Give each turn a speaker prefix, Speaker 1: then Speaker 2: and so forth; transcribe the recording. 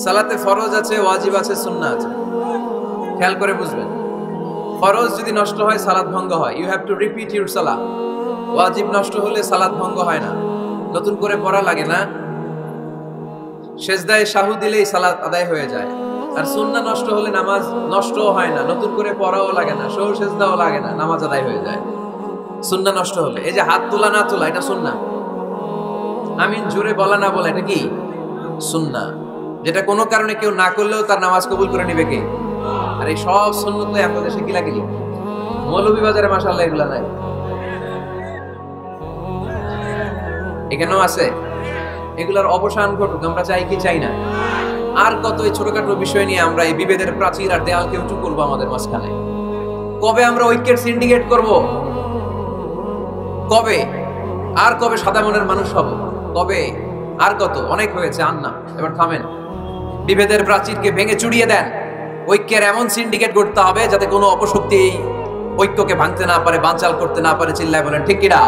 Speaker 1: সালাতে ফরজ আছে, ওয়াজিব আছে, সুন্নাহ আছে। খেয়াল করে বুঝবেন। ফরজ যদি নষ্ট হয় সালাত ভঙ্গ হয়, you have to repeat your salat. ওয়াজিব নষ্ট হলে সালাত ভঙ্গ হয় না, নতুন করে পড়া লাগে না, সেজদায় সাহু দিলেই সালাত আদায় হয়ে যায়। আর সুন্নাহ নষ্ট হলে নামাজ নষ্টও হয় না, নতুন করে পড়াও লাগে না, সহ সেজদাও লাগে না, নামাজ আদায় হয়ে যায়। সুন্নাহ নষ্ট হলে এই যে হাত তোলা না তোলা, এটা সুন্নাহ। আমিন জোরে বলা না বলা, এটা কি সুন্নাহ, যেটা কোনো কারণে কেউ না করলেও তার নামাজ কবুল করে নিবে কে? আর এই সব সুন্নাত আমাদের দেশে গিলাগিলি। মৌলভীবাজারে মাশাআল্লাহ এগুলা নাই, এখানেও আছে। এগুলার অবসান ঘটুক, আমরা চাই কি চাই না? আর কত এই ছোটখাটো বিষয় নিয়ে আমরা এই বিভেদের প্রাচীর আর দেয়ালকে উঁচু করবো আমাদের মাঝখানে? কবে আমরা ঐক্যের সিন্ডিকেট করব? কবে? আর কবে সাদা মনের মানুষ হব? কবে? আর কত? অনেক হয়েছে, আর না, এবার থামেন। বিভেদের প্রাচীরকে ভেঙে চুড়িয়ে দেন। ঐক্যের এমন সিন্ডিকেট করতে হবে যাতে কোনো অপশক্তি ঐক্যকে ভাঙতে না পারে, বানচাল করতে না পারে। চিল্লায় বলেন ঠিক কিনা?